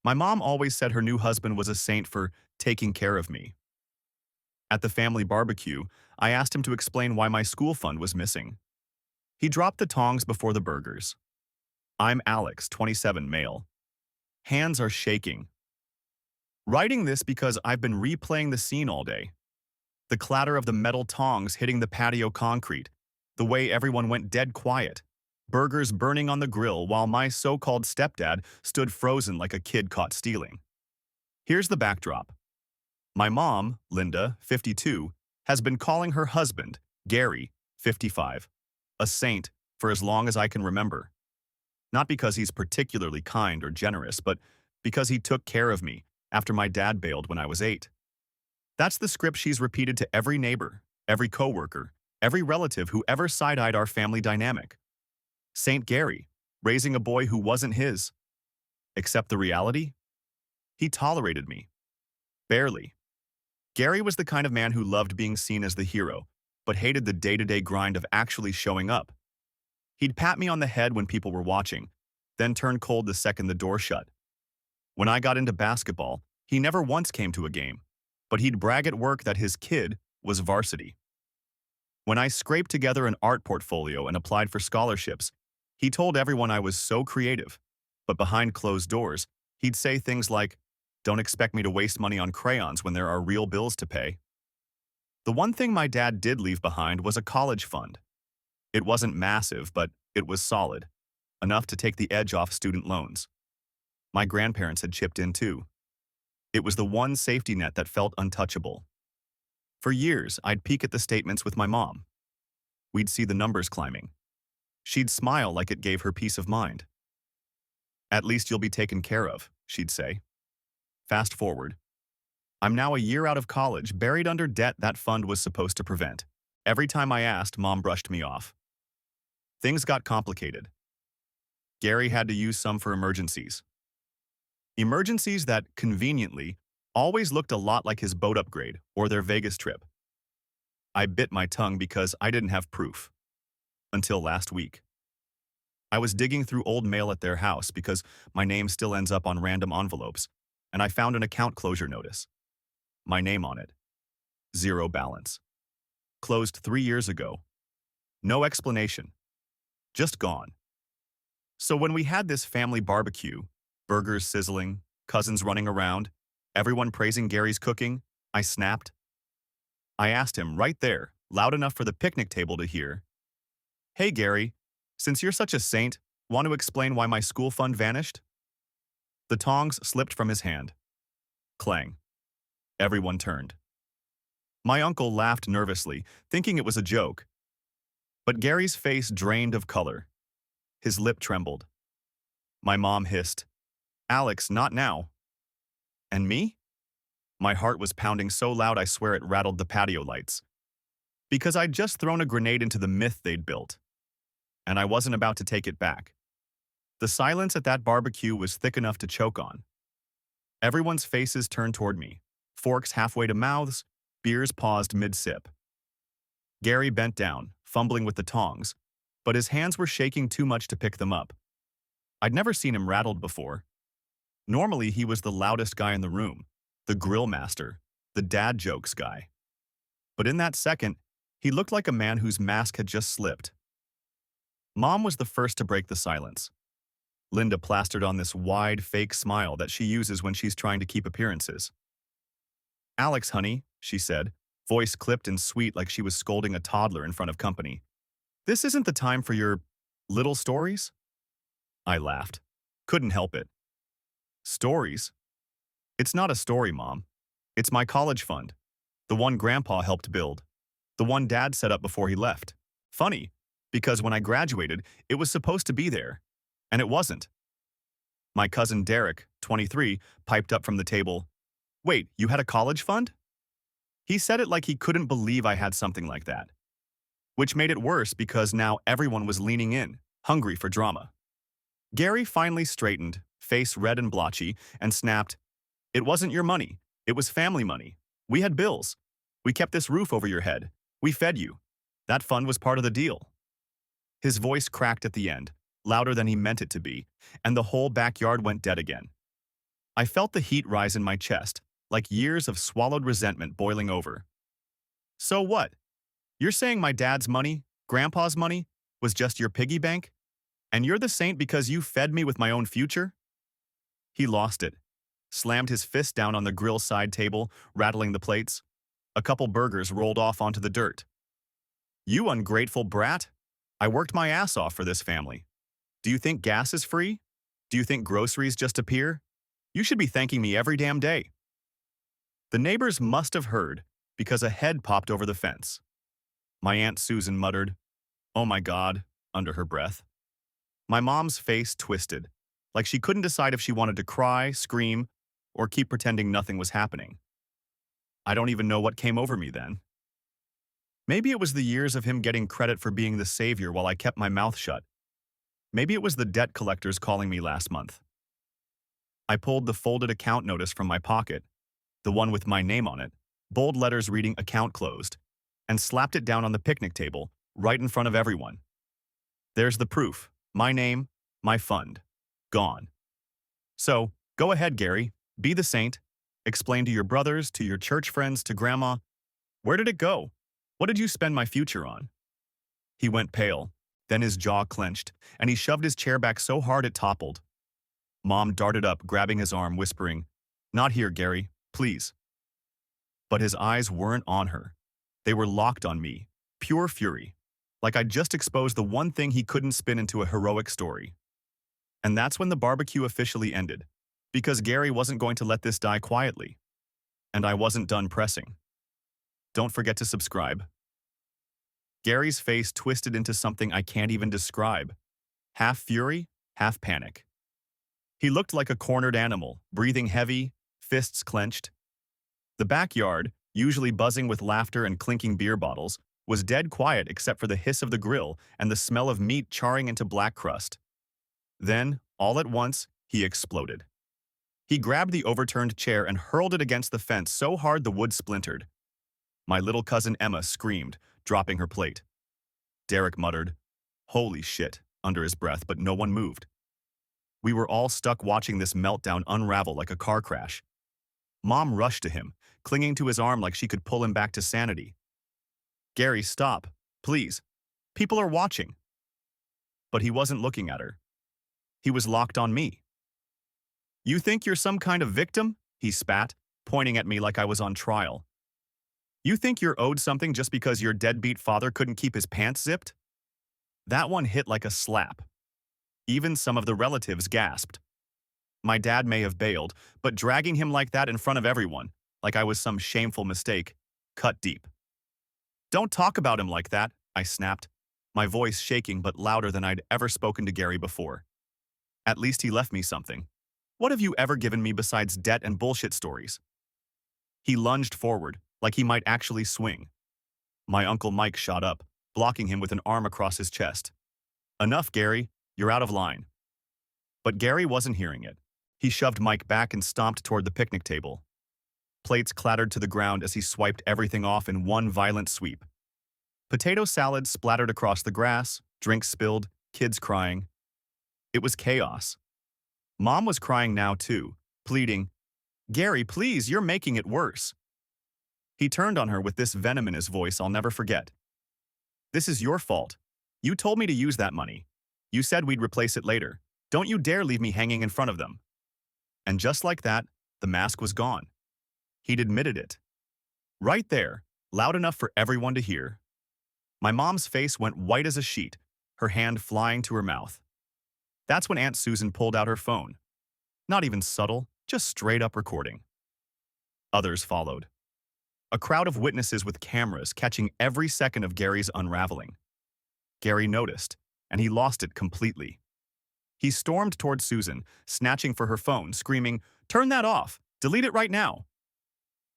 My mom always said her new husband was a saint for taking care of me. At the family barbecue, I asked him to explain why my school fund was missing. He dropped the tongs before the burgers. I'm Alex, 27, male. Hands are shaking. Writing this because I've been replaying the scene all day. The clatter of the metal tongs hitting the patio concrete, the way everyone went dead quiet, burgers burning on the grill while my so-called stepdad stood frozen like a kid caught stealing. Here's the backdrop. My mom, Linda, 52, has been calling her husband, Gary, 55, a saint for as long as I can remember. Not because he's particularly kind or generous, but because he took care of me after my dad bailed when I was 8. That's the script she's repeated to every neighbor, every coworker, every relative who ever side-eyed our family dynamic. Saint Gary, raising a boy who wasn't his. Except the reality? He tolerated me. Barely. Gary was the kind of man who loved being seen as the hero, but hated the day-to-day grind of actually showing up. He'd pat me on the head when people were watching, then turn cold the second the door shut. When I got into basketball, he never once came to a game, but he'd brag at work that his kid was varsity. When I scraped together an art portfolio and applied for scholarships, he told everyone I was so creative, but behind closed doors, he'd say things like, "Don't expect me to waste money on crayons when there are real bills to pay." The one thing my dad did leave behind was a college fund. It wasn't massive, but it was solid, enough to take the edge off student loans. My grandparents had chipped in too. It was the one safety net that felt untouchable. For years, I'd peek at the statements with my mom. We'd see the numbers climbing. She'd smile like it gave her peace of mind. "At least you'll be taken care of," she'd say. Fast forward. I'm now a year out of college, buried under debt that fund was supposed to prevent. Every time I asked, Mom brushed me off. Things got complicated. Gary had to use some for emergencies. Emergencies that, conveniently, always looked a lot like his boat upgrade or their Vegas trip. I bit my tongue because I didn't have proof. Until last week. I was digging through old mail at their house because my name still ends up on random envelopes, and I found an account closure notice. My name on it. Zero balance. Closed 3 years ago. No explanation. Just gone. So when we had this family barbecue, burgers sizzling, cousins running around, everyone praising Gary's cooking, I snapped. I asked him right there, loud enough for the picnic table to hear, "Hey Gary, since you're such a saint, want to explain why my school fund vanished?" The tongs slipped from his hand. Clang. Everyone turned. My uncle laughed nervously, thinking it was a joke. But Gary's face drained of color. His lip trembled. My mom hissed, "Alex, not now." And me? My heart was pounding so loud I swear it rattled the patio lights. Because I'd just thrown a grenade into the myth they'd built. And I wasn't about to take it back. The silence at that barbecue was thick enough to choke on. Everyone's faces turned toward me, forks halfway to mouths, beers paused mid-sip. Gary bent down, fumbling with the tongs, but his hands were shaking too much to pick them up. I'd never seen him rattled before. Normally, he was the loudest guy in the room, the grill master, the dad jokes guy. But in that second, he looked like a man whose mask had just slipped. Mom was the first to break the silence. Linda plastered on this wide, fake smile that she uses when she's trying to keep appearances. "Alex, honey," she said, voice clipped and sweet like she was scolding a toddler in front of company. "This isn't the time for your little stories?" I laughed. Couldn't help it. "Stories? It's not a story, Mom. It's my college fund. The one Grandpa helped build. The one Dad set up before he left. Funny, because when I graduated, it was supposed to be there. And it wasn't." My cousin Derek, 23, piped up from the table, "Wait, you had a college fund?" He said it like he couldn't believe I had something like that. Which made it worse because now everyone was leaning in, hungry for drama. Gary finally straightened, face red and blotchy, and snapped, "It wasn't your money. It was family money. We had bills. We kept this roof over your head. We fed you. That fund was part of the deal." His voice cracked at the end, louder than he meant it to be, and the whole backyard went dead again. I felt the heat rise in my chest, like years of swallowed resentment boiling over. So what? You're saying my dad's money, grandpa's money, was just your piggy bank? And you're the saint because you fed me with my own future? He lost it, slammed his fist down on the grill side table, rattling the plates. A couple burgers rolled off onto the dirt. You ungrateful brat! I worked my ass off for this family. Do you think gas is free? Do you think groceries just appear? You should be thanking me every damn day. The neighbors must have heard, because a head popped over the fence. My Aunt Susan muttered, "Oh my God," under her breath. My mom's face twisted, like she couldn't decide if she wanted to cry, scream, or keep pretending nothing was happening. I don't even know what came over me then. Maybe it was the years of him getting credit for being the savior while I kept my mouth shut. Maybe it was the debt collectors calling me last month. I pulled the folded account notice from my pocket, the one with my name on it, bold letters reading "account closed," and slapped it down on the picnic table, right in front of everyone. There's the proof. My name, my fund. Gone. So, go ahead, Gary. Be the saint. Explain to your brothers, to your church friends, to Grandma. Where did it go? What did you spend my future on? He went pale. Then his jaw clenched, and he shoved his chair back so hard it toppled. Mom darted up, grabbing his arm, whispering, "Not here, Gary. Please." But his eyes weren't on her. They were locked on me. Pure fury. Like I'd just exposed the one thing he couldn't spin into a heroic story. And that's when the barbecue officially ended. Because Gary wasn't going to let this die quietly. And I wasn't done pressing. Don't forget to subscribe. Gary's face twisted into something I can't even describe. Half fury, half panic. He looked like a cornered animal, breathing heavy, fists clenched. The backyard, usually buzzing with laughter and clinking beer bottles, was dead quiet except for the hiss of the grill and the smell of meat charring into black crust. Then, all at once, he exploded. He grabbed the overturned chair and hurled it against the fence so hard the wood splintered. My little cousin Emma screamed, dropping her plate. Derek muttered, "Holy shit," under his breath, but no one moved. We were all stuck watching this meltdown unravel like a car crash. Mom rushed to him, clinging to his arm like she could pull him back to sanity. "Gary, stop. Please. People are watching." But he wasn't looking at her. He was locked on me. "You think you're some kind of victim?" he spat, pointing at me like I was on trial. "You think you're owed something just because your deadbeat father couldn't keep his pants zipped?" That one hit like a slap. Even some of the relatives gasped. My dad may have bailed, but dragging him like that in front of everyone, like I was some shameful mistake, cut deep. "Don't talk about him like that," I snapped, my voice shaking but louder than I'd ever spoken to Gary before. "At least he left me something. What have you ever given me besides debt and bullshit stories?" He lunged forward, like he might actually swing. My Uncle Mike shot up, blocking him with an arm across his chest. "Enough, Gary. You're out of line." But Gary wasn't hearing it. He shoved Mike back and stomped toward the picnic table. Plates clattered to the ground as he swiped everything off in one violent sweep. Potato salad splattered across the grass, drinks spilled, kids crying. It was chaos. Mom was crying now too, pleading, "Gary, please, you're making it worse." He turned on her with this venom in his voice I'll never forget. "This is your fault. You told me to use that money. You said we'd replace it later. Don't you dare leave me hanging in front of them." And just like that, the mask was gone. He'd admitted it. Right there, loud enough for everyone to hear. My mom's face went white as a sheet, her hand flying to her mouth. That's when Aunt Susan pulled out her phone. Not even subtle, just straight up recording. Others followed. A crowd of witnesses with cameras catching every second of Gary's unraveling. Gary noticed, and he lost it completely. He stormed toward Susan, snatching for her phone, screaming, "Turn that off! Delete it right now!"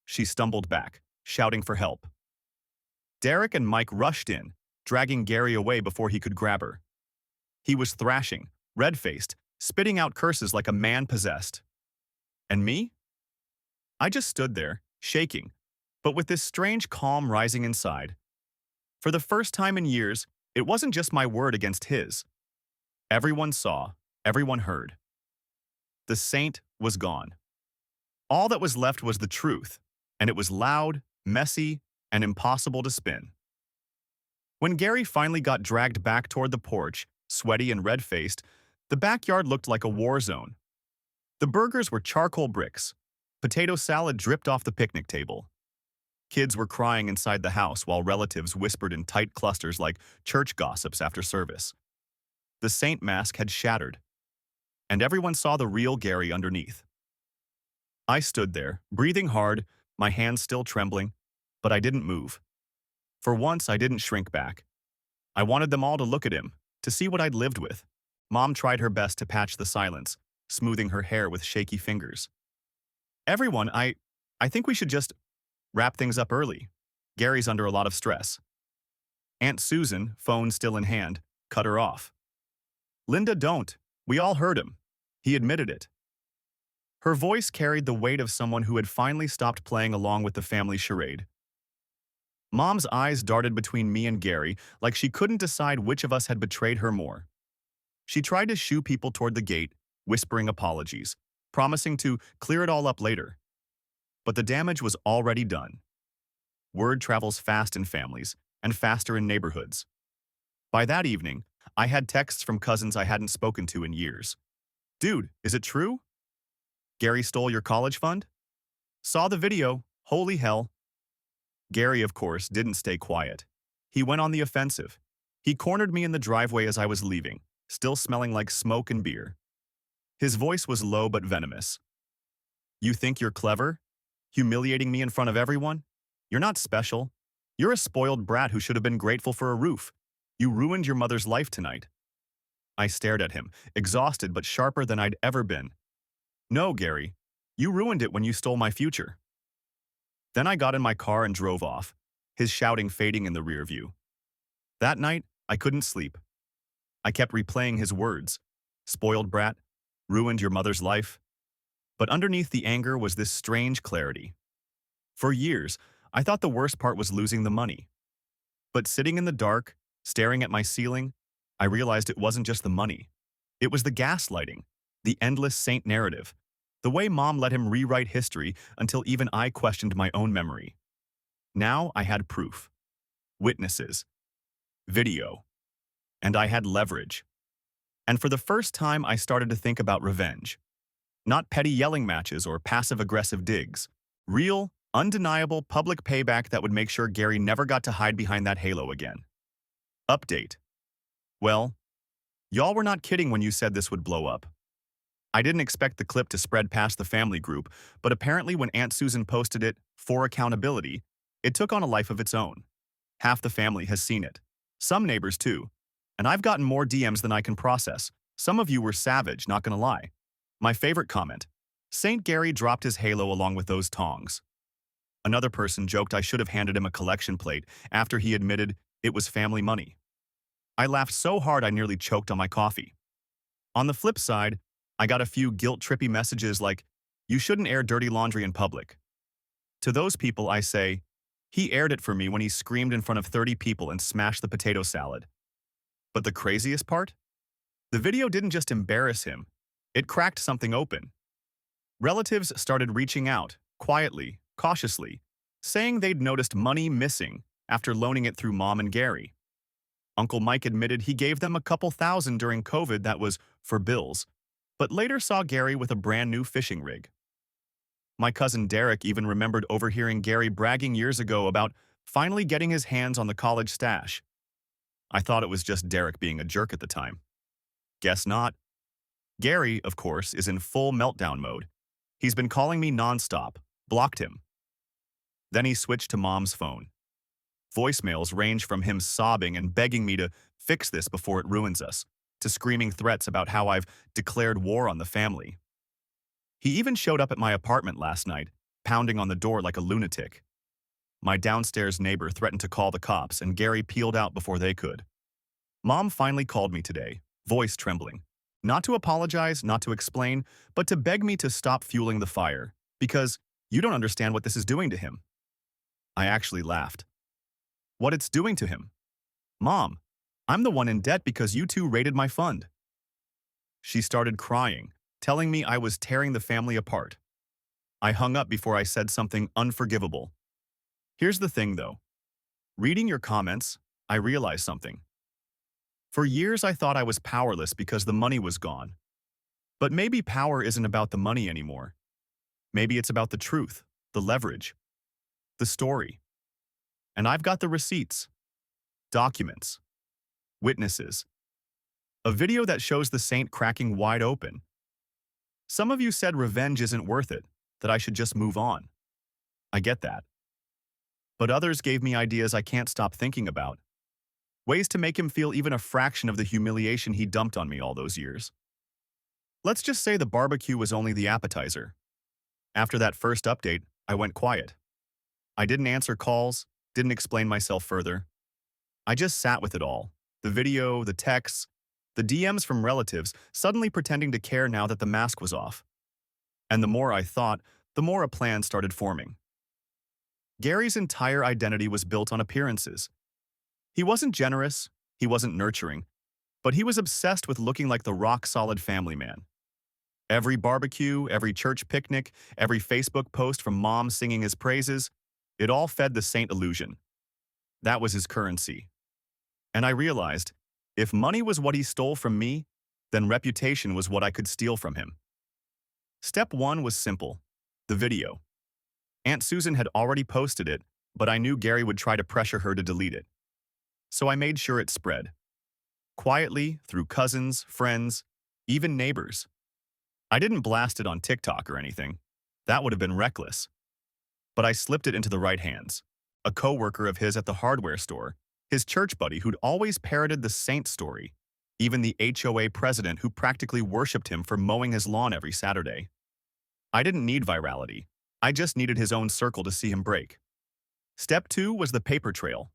She stumbled back, shouting for help. Derek and Mike rushed in, dragging Gary away before he could grab her. He was thrashing, red-faced, spitting out curses like a man possessed. And me? I just stood there, shaking, but with this strange calm rising inside. For the first time in years, it wasn't just my word against his. Everyone saw, everyone heard. The saint was gone. All that was left was the truth, and it was loud, messy, and impossible to spin. When Gary finally got dragged back toward the porch, sweaty and red-faced, the backyard looked like a war zone. The burgers were charcoal bricks. Potato salad dripped off the picnic table. Kids were crying inside the house while relatives whispered in tight clusters like church gossips after service. The saint mask had shattered, and everyone saw the real Gary underneath. I stood there, breathing hard, my hands still trembling, but I didn't move. For once, I didn't shrink back. I wanted them all to look at him, to see what I'd lived with. Mom tried her best to patch the silence, smoothing her hair with shaky fingers. Everyone, I think we should just wrap things up early. Gary's under a lot of stress. Aunt Susan, phone still in hand, cut her off. Linda, don't. We all heard him. He admitted it. Her voice carried the weight of someone who had finally stopped playing along with the family charade. Mom's eyes darted between me and Gary like she couldn't decide which of us had betrayed her more. She tried to shoo people toward the gate, whispering apologies, promising to clear it all up later. But the damage was already done. Word travels fast in families, and faster in neighborhoods. By that evening, I had texts from cousins I hadn't spoken to in years. Dude, is it true? Gary stole your college fund? Saw the video, holy hell. Gary, of course, didn't stay quiet. He went on the offensive. He cornered me in the driveway as I was leaving, still smelling like smoke and beer. His voice was low but venomous. You think you're clever? Humiliating me in front of everyone? You're not special. You're a spoiled brat who should have been grateful for a roof. You ruined your mother's life tonight. I stared at him, exhausted but sharper than I'd ever been. No, Gary. You ruined it when you stole my future. Then I got in my car and drove off, his shouting fading in the rear view. That night, I couldn't sleep. I kept replaying his words. Spoiled brat, ruined your mother's life. But underneath the anger was this strange clarity. For years, I thought the worst part was losing the money. But sitting in the dark, staring at my ceiling, I realized it wasn't just the money. It was the gaslighting, the endless saint narrative, the way Mom let him rewrite history until even I questioned my own memory. Now I had proof, witnesses, video, and I had leverage. And for the first time, I started to think about revenge. Not petty yelling matches or passive-aggressive digs. Real, undeniable public payback that would make sure Gary never got to hide behind that halo again. Update. Well, y'all were not kidding when you said this would blow up. I didn't expect the clip to spread past the family group, but apparently when Aunt Susan posted it for accountability, it took on a life of its own. Half the family has seen it. Some neighbors too. And I've gotten more DMs than I can process. Some of you were savage, not gonna lie. My favorite comment. St. Gary dropped his halo along with those tongs. Another person joked I should have handed him a collection plate after he admitted it was family money. I laughed so hard I nearly choked on my coffee. On the flip side, I got a few guilt-trippy messages like, you shouldn't air dirty laundry in public. To those people, I say, he aired it for me when he screamed in front of 30 people and smashed the potato salad. But the craziest part? The video didn't just embarrass him, it cracked something open. Relatives started reaching out, quietly, cautiously, saying they'd noticed money missing after loaning it through Mom and Gary. Uncle Mike admitted he gave them a couple thousand during COVID that was for bills, but later saw Gary with a brand new fishing rig. My cousin Derek even remembered overhearing Gary bragging years ago about finally getting his hands on the college stash. I thought it was just Derek being a jerk at the time. Guess not. Gary, of course, is in full meltdown mode. He's been calling me nonstop, blocked him. Then he switched to Mom's phone. Voicemails range from him sobbing and begging me to fix this before it ruins us, to screaming threats about how I've declared war on the family. He even showed up at my apartment last night, pounding on the door like a lunatic. My downstairs neighbor threatened to call the cops, and Gary peeled out before they could. Mom finally called me today, voice trembling. Not to apologize, not to explain, but to beg me to stop fueling the fire, because you don't understand what this is doing to him. I actually laughed. What it's doing to him? Mom, I'm the one in debt because you two raided my fund. She started crying, telling me I was tearing the family apart. I hung up before I said something unforgivable. Here's the thing, though. Reading your comments, I realized something. For years, I thought I was powerless because the money was gone. But maybe power isn't about the money anymore. Maybe it's about the truth, the leverage, the story. And I've got the receipts, documents, witnesses, a video that shows the saint cracking wide open. Some of you said revenge isn't worth it, that I should just move on. I get that. But others gave me ideas I can't stop thinking about. Ways to make him feel even a fraction of the humiliation he dumped on me all those years. Let's just say the barbecue was only the appetizer. After that first update, I went quiet. I didn't answer calls, didn't explain myself further. I just sat with it all. The video, the texts, the DMs from relatives suddenly pretending to care now that the mask was off. And the more I thought, the more a plan started forming. Gary's entire identity was built on appearances. He wasn't generous, he wasn't nurturing, but he was obsessed with looking like the rock-solid family man. Every barbecue, every church picnic, every Facebook post from mom singing his praises, it all fed the saint illusion. That was his currency. And I realized, if money was what he stole from me, then reputation was what I could steal from him. Step 1 was simple: the video. Aunt Susan had already posted it, but I knew Gary would try to pressure her to delete it. So I made sure it spread. Quietly, through cousins, friends, even neighbors. I didn't blast it on TikTok or anything. That would have been reckless. But I slipped it into the right hands. A coworker of his at the hardware store, his church buddy who'd always parroted the saint story, even the HOA president who practically worshipped him for mowing his lawn every Saturday. I didn't need virality. I just needed his own circle to see him break. Step 2 was the paper trail.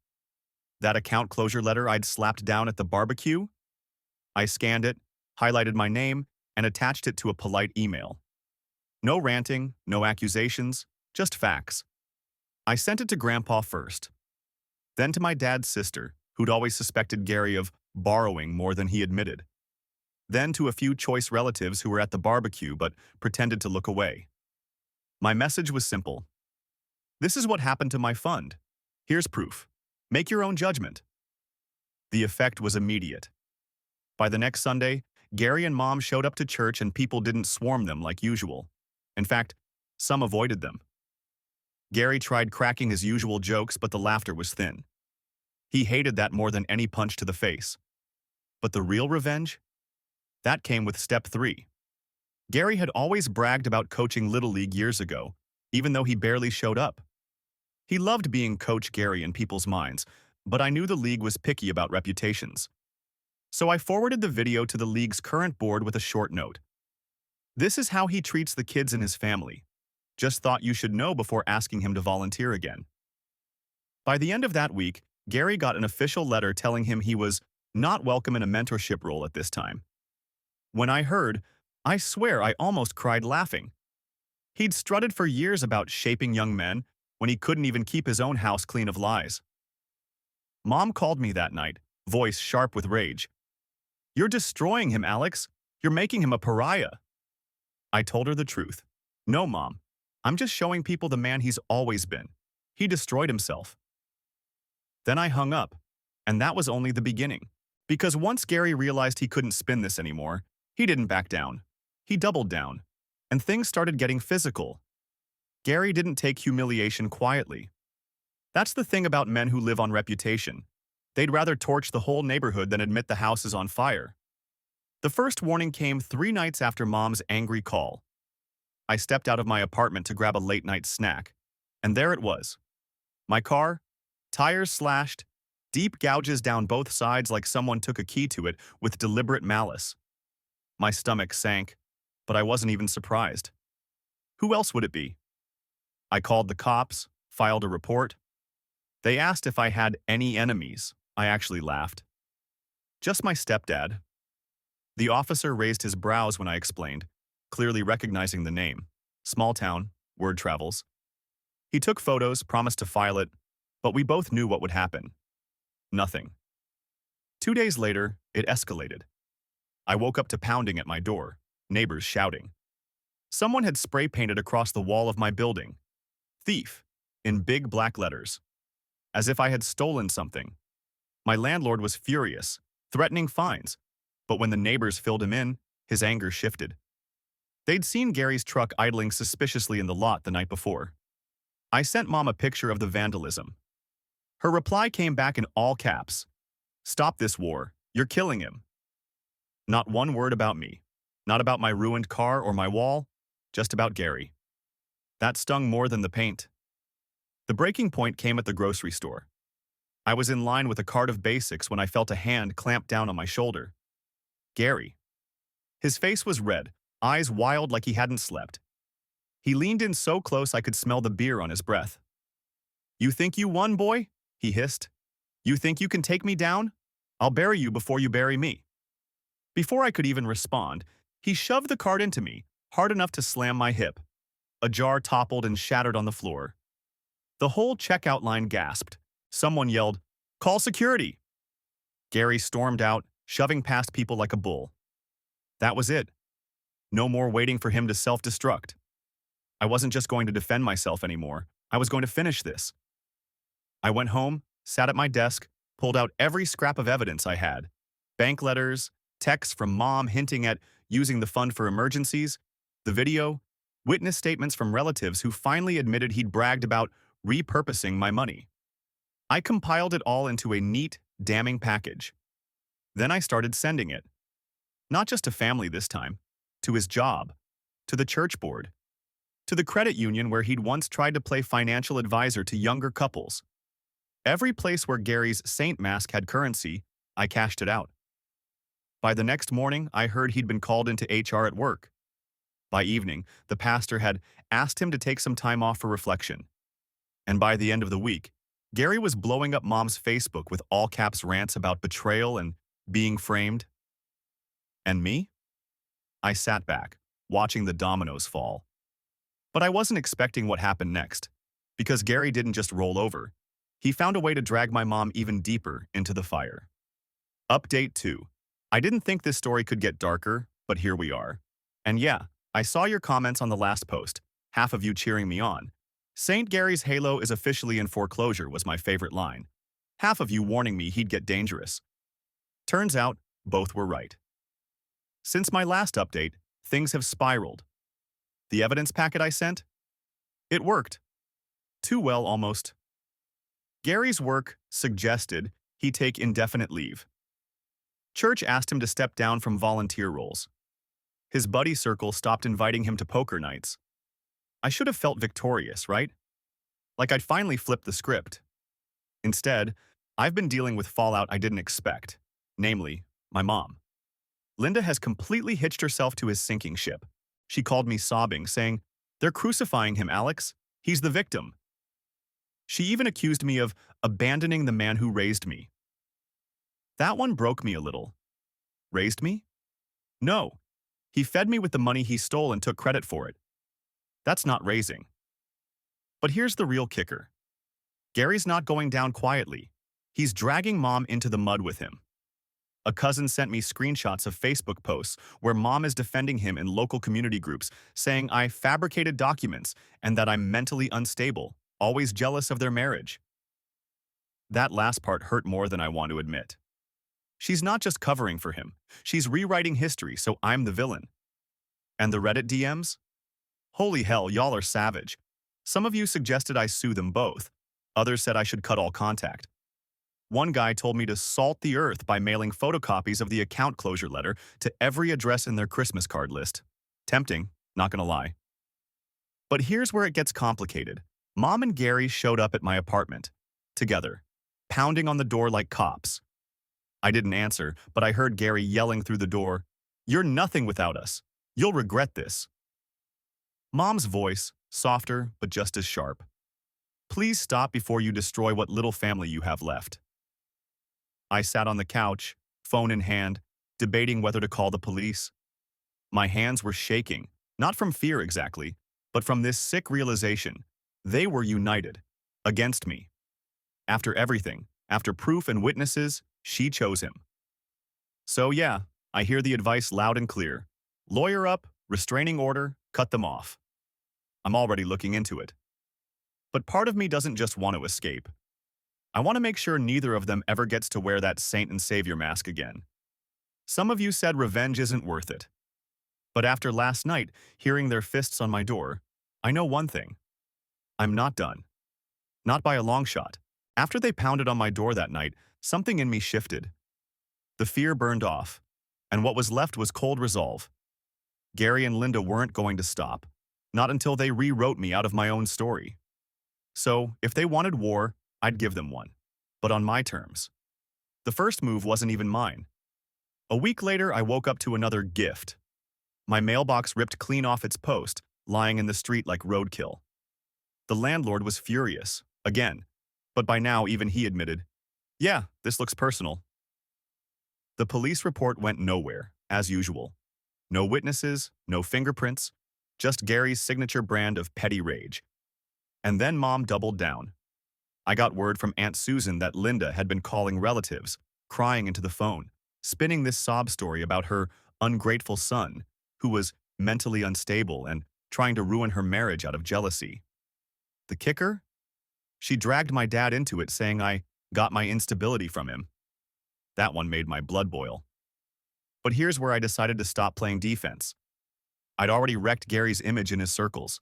That account closure letter I'd slapped down at the barbecue? I scanned it, highlighted my name, and attached it to a polite email. No ranting, no accusations, just facts. I sent it to Grandpa first, then to my dad's sister, who'd always suspected Gary of borrowing more than he admitted, then to a few choice relatives who were at the barbecue but pretended to look away. My message was simple. This is what happened to my fund. Here's proof. Make your own judgment. The effect was immediate. By the next Sunday, Gary and Mom showed up to church and people didn't swarm them like usual. In fact, some avoided them. Gary tried cracking his usual jokes, but the laughter was thin. He hated that more than any punch to the face. But the real revenge? That came with step 3. Gary had always bragged about coaching Little League years ago, even though he barely showed up. He loved being Coach Gary in people's minds, but I knew the league was picky about reputations. So I forwarded the video to the league's current board with a short note. This is how he treats the kids in his family. Just thought you should know before asking him to volunteer again. By the end of that week, Gary got an official letter telling him he was not welcome in a mentorship role at this time. When I heard, I swear I almost cried laughing. He'd strutted for years about shaping young men when he couldn't even keep his own house clean of lies. Mom called me that night, voice sharp with rage. "You're destroying him, Alex. You're making him a pariah." I told her the truth. "No, Mom. I'm just showing people the man he's always been. He destroyed himself." Then I hung up, and that was only the beginning. Because once Gary realized he couldn't spin this anymore, he didn't back down. He doubled down, and things started getting physical. Gary didn't take humiliation quietly. That's the thing about men who live on reputation. They'd rather torch the whole neighborhood than admit the house is on fire. The first warning came 3 nights after Mom's angry call. I stepped out of my apartment to grab a late-night snack, and there it was. My car, tires slashed, deep gouges down both sides like someone took a key to it with deliberate malice. My stomach sank, but I wasn't even surprised. Who else would it be? I called the cops, filed a report. They asked if I had any enemies. I actually laughed. Just my stepdad. The officer raised his brows when I explained, clearly recognizing the name. Small town, word travels. He took photos, promised to file it, but we both knew what would happen. Nothing. 2 days later, it escalated. I woke up to pounding at my door, neighbors shouting. Someone had spray painted across the wall of my building, "Thief," in big black letters, as if I had stolen something. My landlord was furious, threatening fines, but when the neighbors filled him in, his anger shifted. They'd seen Gary's truck idling suspiciously in the lot the night before. I sent Mom a picture of the vandalism. Her reply came back in all caps. "Stop this war. You're killing him." Not one word about me. Not about my ruined car or my wall, just about Gary. That stung more than the paint. The breaking point came at the grocery store. I was in line with a cart of basics when I felt a hand clamp down on my shoulder. Gary. His face was red, eyes wild like he hadn't slept. He leaned in so close I could smell the beer on his breath. "You think you won, boy?" he hissed. "You think you can take me down? I'll bury you before you bury me." Before I could even respond, he shoved the cart into me, hard enough to slam my hip. A jar toppled and shattered on the floor. The whole checkout line gasped. Someone yelled, "Call security!" Gary stormed out, shoving past people like a bull. That was it. No more waiting for him to self-destruct. I wasn't just going to defend myself anymore. I was going to finish this. I went home, sat at my desk, pulled out every scrap of evidence I had. Bank letters, texts from Mom hinting at using the fund for emergencies, the video, witness statements from relatives who finally admitted he'd bragged about repurposing my money. I compiled it all into a neat, damning package. Then I started sending it. Not just to family this time, to his job, to the church board, to the credit union where he'd once tried to play financial advisor to younger couples. Every place where Gary's saint mask had currency, I cashed it out. By the next morning, I heard he'd been called into HR at work. By evening, the pastor had asked him to take some time off for reflection. And by the end of the week, Gary was blowing up Mom's Facebook with all-caps rants about betrayal and being framed. And me? I sat back, watching the dominoes fall. But I wasn't expecting what happened next, because Gary didn't just roll over. He found a way to drag my mom even deeper into the fire. Update 2. I didn't think this story could get darker, but here we are. And yeah, I saw your comments on the last post, half of you cheering me on. "St. Gary's halo is officially in foreclosure" was my favorite line. Half of you warning me he'd get dangerous. Turns out, both were right. Since my last update, things have spiraled. The evidence packet I sent? It worked. Too well, almost. Gary's work suggested he take indefinite leave. Church asked him to step down from volunteer roles. His buddy circle stopped inviting him to poker nights. I should have felt victorious, right? Like I'd finally flipped the script. Instead, I've been dealing with fallout I didn't expect, namely, my mom. Linda has completely hitched herself to his sinking ship. She called me sobbing, saying, "They're crucifying him, Alex. He's the victim." She even accused me of abandoning the man who raised me. That one broke me a little. Raised me? No. He fed me with the money he stole and took credit for it. That's not raising. But here's the real kicker. Gary's not going down quietly. He's dragging Mom into the mud with him. A cousin sent me screenshots of Facebook posts where Mom is defending him in local community groups, saying I fabricated documents and that I'm mentally unstable, always jealous of their marriage. That last part hurt more than I want to admit. She's not just covering for him. She's rewriting history, so I'm the villain. And the Reddit DMs? Holy hell, y'all are savage. Some of you suggested I sue them both. Others said I should cut all contact. One guy told me to salt the earth by mailing photocopies of the account closure letter to every address in their Christmas card list. Tempting, not gonna lie. But here's where it gets complicated. Mom and Gary showed up at my apartment, together, pounding on the door like cops. I didn't answer, but I heard Gary yelling through the door, "You're nothing without us. You'll regret this." Mom's voice, softer but just as sharp. "Please stop before you destroy what little family you have left." I sat on the couch, phone in hand, debating whether to call the police. My hands were shaking, not from fear exactly, but from this sick realization. They were united, against me. After everything, after proof and witnesses, she chose him. So yeah, I hear the advice loud and clear. Lawyer up, restraining order, Cut them off. I'm already looking into it. But part of me doesn't just want to escape. I want to make sure neither of them ever gets to wear that saint and savior mask again. Some of you said revenge isn't worth it. But after last night, hearing their fists on my door, I know one thing. I'm not done. Not by a long shot. After they pounded on my door that night, something in me shifted. The fear burned off, and what was left was cold resolve. Gary and Linda weren't going to stop, not until they rewrote me out of my own story. So, if they wanted war, I'd give them one, but on my terms. The first move wasn't even mine. A week later, I woke up to another gift. My mailbox ripped clean off its post, lying in the street like roadkill. The landlord was furious, again, but by now even he admitted, "Yeah, this looks personal." The police report went nowhere, as usual. No witnesses, no fingerprints, just Gary's signature brand of petty rage. And then Mom doubled down. I got word from Aunt Susan that Linda had been calling relatives, crying into the phone, spinning this sob story about her ungrateful son, who was mentally unstable and trying to ruin her marriage out of jealousy. The kicker? She dragged my dad into it, saying I got my instability from him. That one made my blood boil. But here's where I decided to stop playing defense. I'd already wrecked Gary's image in his circles.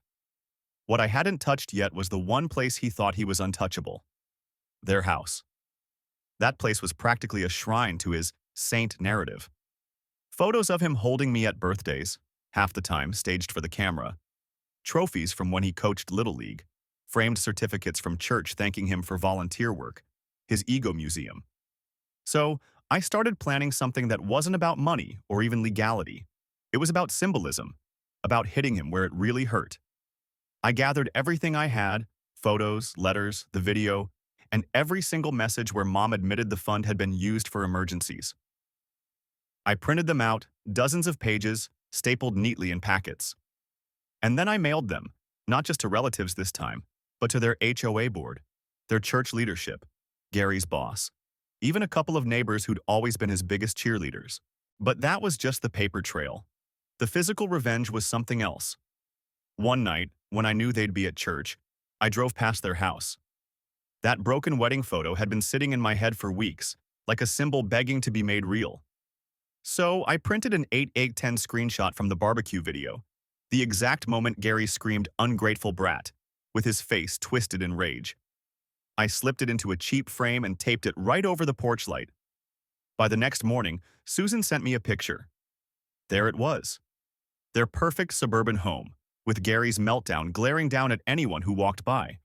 What I hadn't touched yet was the one place he thought he was untouchable. Their house. That place was practically a shrine to his saint narrative. Photos of him holding me at birthdays, half the time staged for the camera. Trophies from when he coached Little League. Framed certificates from church thanking him for volunteer work. His ego museum. So, I started planning something that wasn't about money or even legality. It was about symbolism, about hitting him where it really hurt. I gathered everything I had, photos, letters, the video, and every single message where Mom admitted the fund had been used for emergencies. I printed them out, dozens of pages, stapled neatly in packets. And then I mailed them, not just to relatives this time, but to their HOA board, their church leadership, Gary's boss, even a couple of neighbors who'd always been his biggest cheerleaders. But that was just the paper trail. The physical revenge was something else. One night, when I knew they'd be at church, I drove past their house. That broken wedding photo had been sitting in my head for weeks, like a symbol begging to be made real. So I printed an 8:10 screenshot from the barbecue video, the exact moment Gary screamed "ungrateful brat," with his face twisted in rage. I slipped it into a cheap frame and taped it right over the porch light. By the next morning, Susan sent me a picture. There it was. Their perfect suburban home, with Gary's meltdown glaring down at anyone who walked by.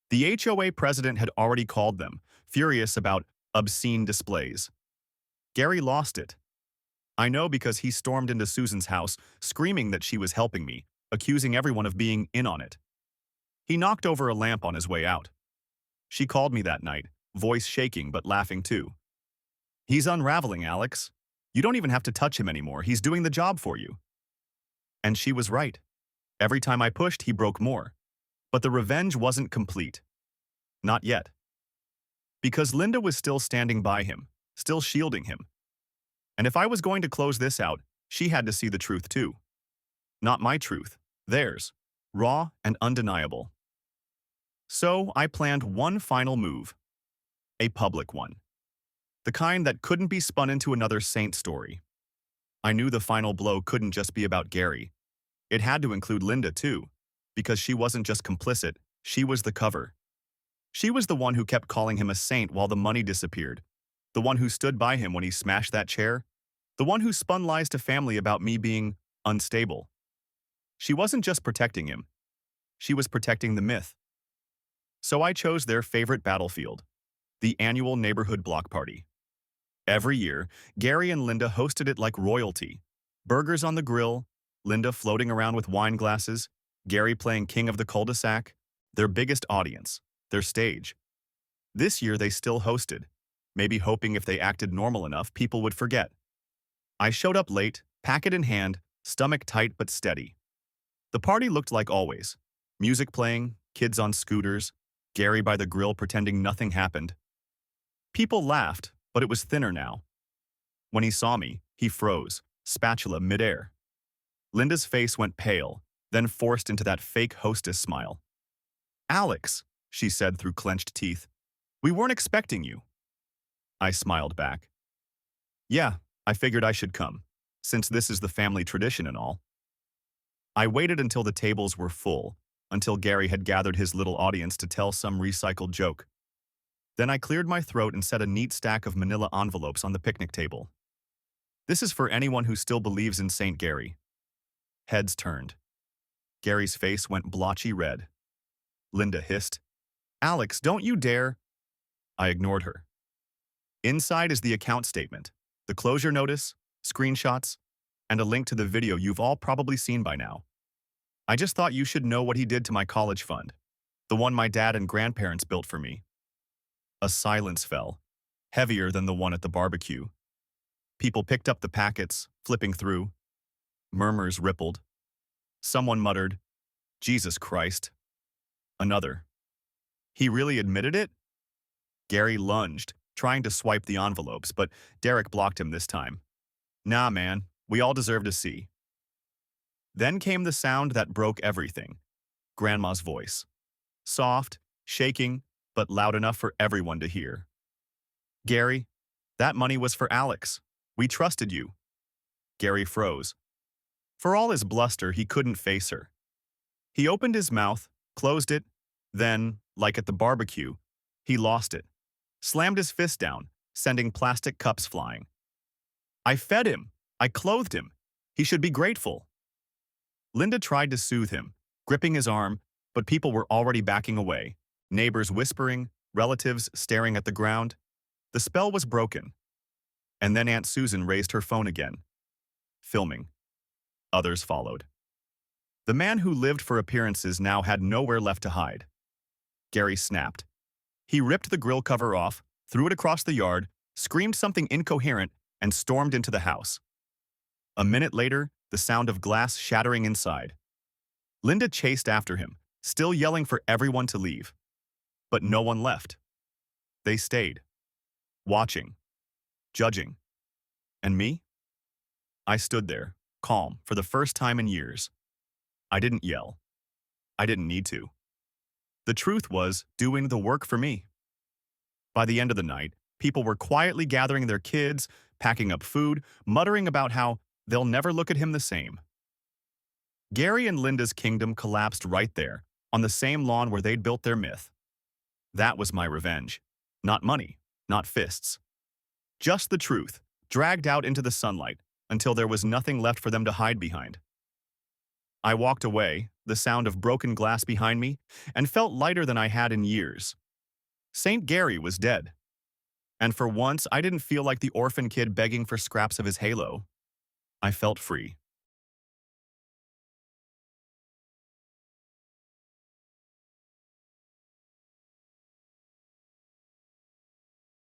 The HOA president had already called them, furious about obscene displays. Gary lost it. I know because he stormed into Susan's house, screaming that she was helping me, accusing everyone of being in on it. He knocked over a lamp on his way out. She called me that night, voice shaking but laughing too. "He's unraveling, Alex. You don't even have to touch him anymore. He's doing the job for you." And she was right. Every time I pushed, he broke more. But the revenge wasn't complete. Not yet. Because Linda was still standing by him, still shielding him. And if I was going to close this out, she had to see the truth too. Not my truth, theirs, raw and undeniable. So I planned one final move. A public one. The kind that couldn't be spun into another saint story. I knew the final blow couldn't just be about Gary. It had to include Linda too, because she wasn't just complicit, she was the cover. She was the one who kept calling him a saint while the money disappeared, the one who stood by him when he smashed that chair, the one who spun lies to family about me being unstable. She wasn't just protecting him, she was protecting the myth. So I chose their favorite battlefield, the annual neighborhood block party. Every year, Gary and Linda hosted it like royalty. Burgers on the grill, Linda floating around with wine glasses, Gary playing king of the cul-de-sac, their biggest audience, their stage. This year they still hosted, maybe hoping if they acted normal enough, people would forget. I showed up late, packet in hand, stomach tight but steady. The party looked like always. Music playing, kids on scooters, Gary by the grill pretending nothing happened. People laughed, but it was thinner now. When he saw me, he froze, spatula midair. Linda's face went pale, then forced into that fake hostess smile. "Alex," she said through clenched teeth, "we weren't expecting you." I smiled back. "Yeah, I figured I should come, since this is the family tradition and all." I waited until the tables were full, until Gary had gathered his little audience to tell some recycled joke. Then I cleared my throat and set a neat stack of manila envelopes on the picnic table. "This is for anyone who still believes in St. Gary." Heads turned. Gary's face went blotchy red. Linda hissed, "Alex, don't you dare." I ignored her. Inside is the account statement, the closure notice, screenshots, and a link to the video you've all probably seen by now. I just thought you should know what he did to my college fund, the one my dad and grandparents built for me. A silence fell, heavier than the one at the barbecue. People picked up the packets, flipping through. Murmurs rippled. Someone muttered, "Jesus Christ." Another, "He really admitted it?" Gary lunged, trying to swipe the envelopes, but Derek blocked him this time. "Nah, man, we all deserve to see." Then came the sound that broke everything. Grandma's voice. Soft, shaking, but loud enough for everyone to hear. "Gary, that money was for Alex. We trusted you." Gary froze. For all his bluster, he couldn't face her. He opened his mouth, closed it, then, like at the barbecue, he lost it, slammed his fist down, sending plastic cups flying. "I fed him. I clothed him. He should be grateful." Linda tried to soothe him, gripping his arm, but people were already backing away, neighbors whispering, relatives staring at the ground. The spell was broken. And then Aunt Susan raised her phone again. Filming. Others followed. The man who lived for appearances now had nowhere left to hide. Gary snapped. He ripped the grill cover off, threw it across the yard, screamed something incoherent, and stormed into the house. A minute later, the sound of glass shattering inside. Linda chased after him, still yelling for everyone to leave. But no one left. They stayed, watching, judging. And me? I stood there, calm, for the first time in years. I didn't yell. I didn't need to. The truth was doing the work for me. By the end of the night, people were quietly gathering their kids, packing up food, muttering about how they'll never look at him the same. Gary and Linda's kingdom collapsed right there, on the same lawn where they'd built their myth. That was my revenge. Not money, not fists. Just the truth, dragged out into the sunlight, until there was nothing left for them to hide behind. I walked away, the sound of broken glass behind me, and felt lighter than I had in years. St. Gary was dead. And for once, I didn't feel like the orphan kid begging for scraps of his halo. I felt free.